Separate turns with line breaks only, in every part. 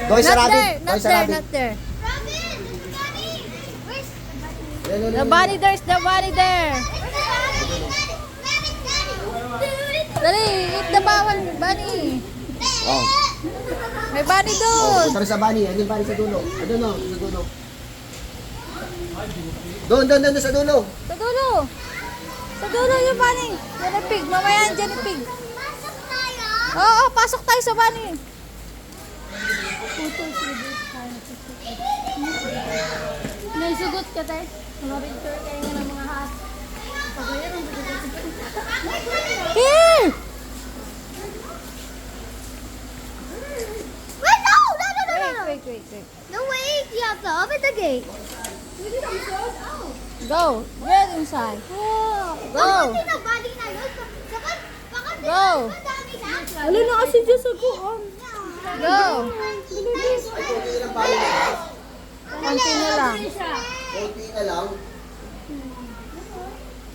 Toys R
Not
Rabbit.
there, not
Toys R
there,
Rabbit.
not there.
Yan,
The bunny, there's the bunny there. Dali, eat the bunny.
Oh.
May bunny
Oh,
doon.
punta rin sa bunny. Ano yung bunny sa dulo? Ano no? Sa dulo. Doon sa dulo.
Sa dulo. Sa dulo yung bunny. Yan yung pig. Mamaya dyan yung pig. Oo, pasok tayo sa bunny.
Naisugot ka tayo. Mga-picture kayo nga ng mga hat. Pag-ayarong
Here!
Wait, no! No, no, no, no, no.
Wait.
No, wait. You have to open the gate.
Go. Get inside. Go.
Bakit na body na yun? Bakit
Go.
madami na?
Wala na kasi dyan sa kuon. Go. Konti na lang.
Konti na lang.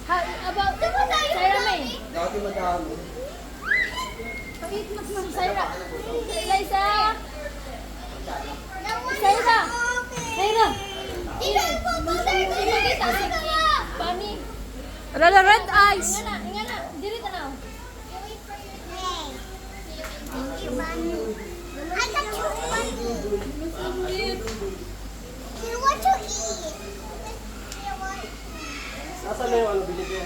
About Sarah May.
Dati madami.
Sarah. Liza. Sarah. Sarah. Bunny.
Wala red eyes.
Nga na. Dili tanaw. I got you one. You want to eat?
Nasaan na yung ano binigyan?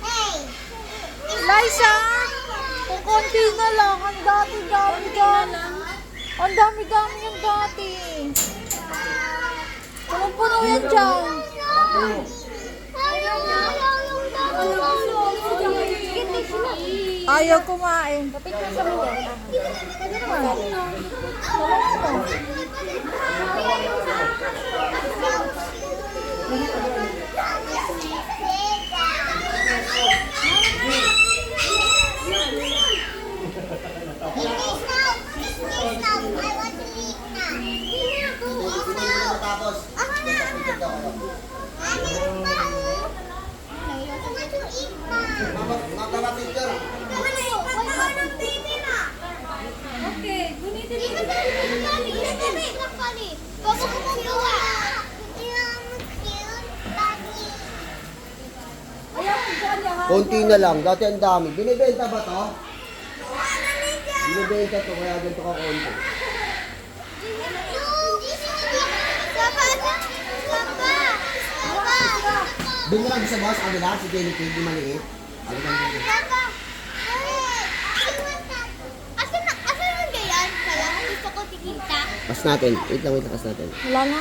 Hey.
Liza! Kung konti na lang, ang dami-dami dyan. Ang dami-dami yung dati. Punong-puno yan dyan. Ayaw kumain.
Picture sa mga.
Pwede naman. Talong mo.
Tapos, magpapapicture. Konti na lang, dati ang dami. Binibenta ba to? Binibenta to, kaya ganito ka konti. Doon mo lang sa boss, ano lang, si Jenny Pig, di maliit. Ano lang din. Pas natin, wait lang, pas natin.
Wala na.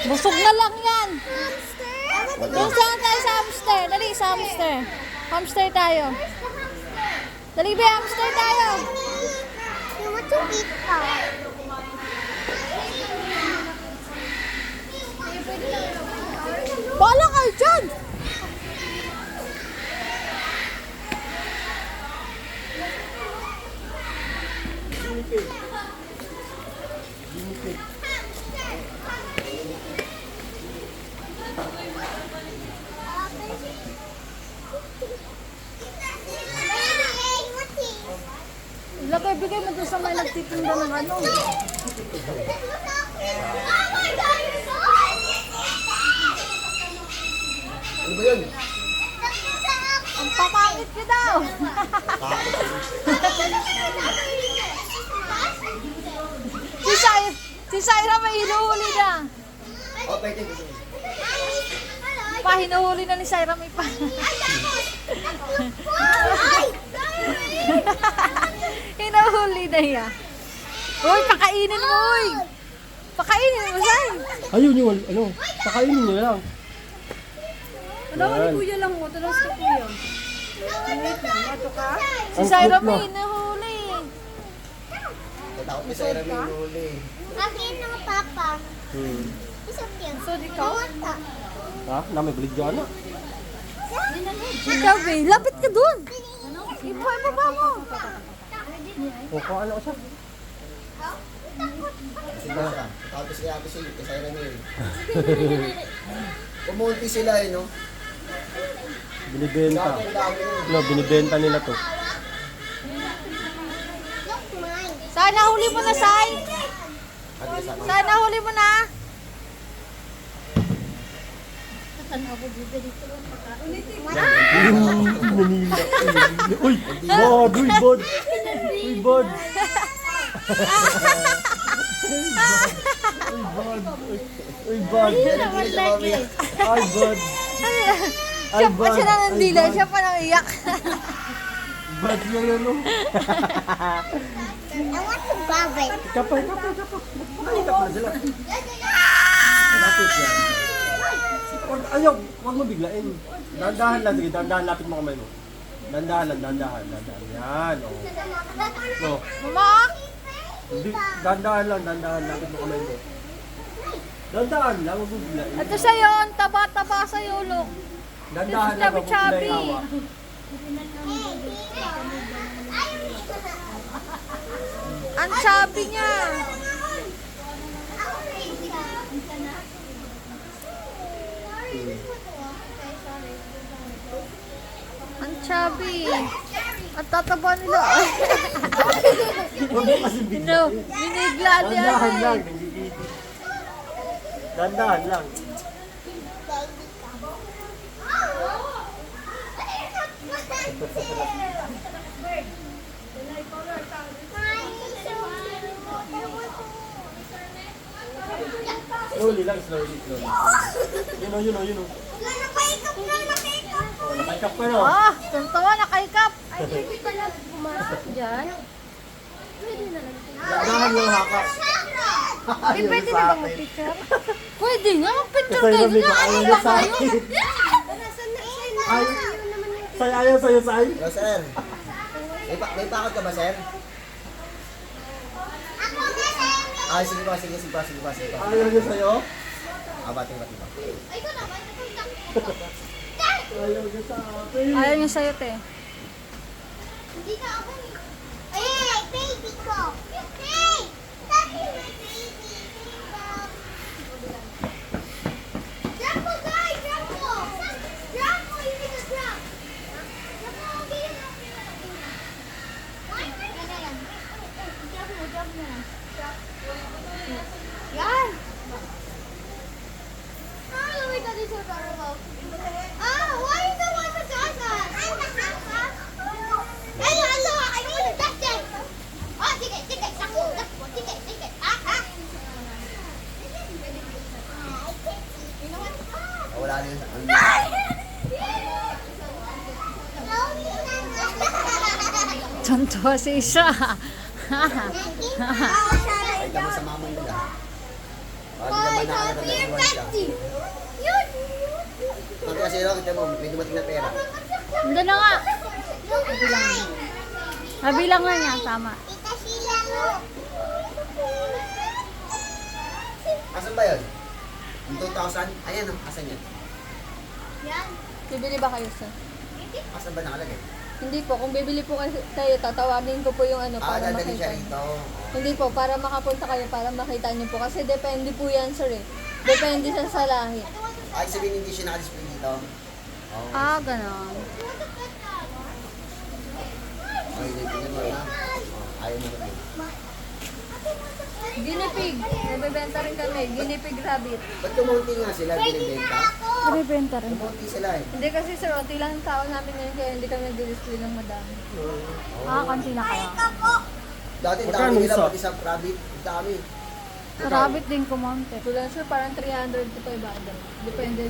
Busog na lang yan. Doon saan tayo sa hamster. Dali, sa hamster. Hamster tayo. Dali, be, hamster tayo.
You want to eat that?
Bala kayo dyan. Ilagay-bigay mo doon sa may nagtitinda ng ano.
Ano ba yun?
Ang papangit ko daw. Si Syra may hinuhuli na.
Oh, pwede.
Pa, hinuhuli na ni Syra may pa. Hinuhuli na yan. Uy, pakainin mo, uy. Pakainin mo, Say.
Ayun yun, ano, pakainin nyo lang.
Ano ni kuya lang mo? Talas ka kuya.
Si Syra may hinuhuli.
Takot ni Sarah may huli.
Akin ng papa. Isang yan.
So, di ka?
Ha? Na may balig dyan, ano?
Ikaw, Bay, lapit ka dun. Ibaba mo.
O, kung ano siya?
Kasi ba ka? Takot si Ate Sil, kay Sarah may. Kumunti sila eh, no?
Binibenta.
Dati ang dami.
No, binibenta nila to.
Sana huli mo na, Sai.
Ate, kasama.
Sana huli mo na.
Tanaw ko dito dito.
Manila. Uy! Bod! Uy, bod! Uy, bod! Uy, bod!
Naman lagi.
Ay, bod! Ay,
Siya pa
bod!
siya nandila, siya pa nang iyak.
Bod na yan, oh.
I want to bob it.
Kapay. Nakikap na sila.
Lapit yan.
Ayaw, huwag mo biglain. Dandahan lang, sige, dandahan, lapit mo kamay mo. Dandahan lang, dandahan. Yan, oh. No,
Mama?
hindi, dandahan lang, lapit mo kamay mo. Dandahan lang, huwag mo biglain.
Ito sa'yo, ang taba-taba sa'yo, look.
Dandahan lang, huwag mo
Chubby-chubby.
biglain hawa.
Ang chubby niya. Ang chubby. Ang tataba nila.
Huwag mo kasi biglain.
Binigla niya.
Dandahan lang, nagigigit. Dandahan lang. Slowly lang, slowly. You know. Oh, nakaikap ka na.
Ah, tuntawa na kay Kap.
Hindi pala pumasok dyan.
Dandahan lang haka.
Eh, pwede na bang mag-picture? Pwede nga, mag-picture
Kasi
kayo.
namin ko ayaw niya sa akin. Ayaw sa'yo, Say.
Hello, sir. May pakot ka ba, sir? Ah, sige pa.
Ayaw niya sa'yo.
Ah, bating.
Ayaw niya sa akin.
Ayaw niya sa'yo, te.
Hey, baby ko. Hey, that is my baby. Jumbo, guys, jumbo. Jumbo, you need to jump. Jumbo, okay. Yan. Ah, let me tell you something. Ah, why are you the one that does that? I'm the house. Hello, I want to touch it. Oh, sige, takbo. Sige. Ah. You know what?
Ah, wala na yun.
Tuntua si Isha.
Ay, tama sa mama nila. Ah, di naman nakakatawa siya. Pag kasi lang, kita mo, may dumating na pera.
Hindi na nga. Nabilang na niya, tama.
Asan ba yun? Yung 2,000? Ayan, asan yan?
Bibili ba kayo, sir?
Asan ba nakalagay?
Hindi po. Kung bibili po kayo, tatawanin ko po yung ano
Ah,
para
dadali siya
makita niyo.
rito.
Hindi po, para makapunta kayo, para makita niyo po. Kasi depende po yan, sir eh. Depende siya sa lahi.
Ay, sabihin hindi siya nakadisplay dito. Oh.
Ah, ganon.
Ay, tingnan mo na. Oh, ayaw mo na.
Guinea pig. Nabibenta rin kami. Guinea pig rabbit.
Ba't kumunti nga sila binibenta?
Nabibenta rin.
Kumunti sila eh.
Hindi kasi sir, unti lang ang tao namin ngayon kaya hindi kami nag-display ng madami. Ah, kanti na kaya.
Dati
Magkano
dami nila,
isa?
pati sa rabbit, dami.
Rabbit din kumonte. Kulang sir, parang 300 to 500. Depende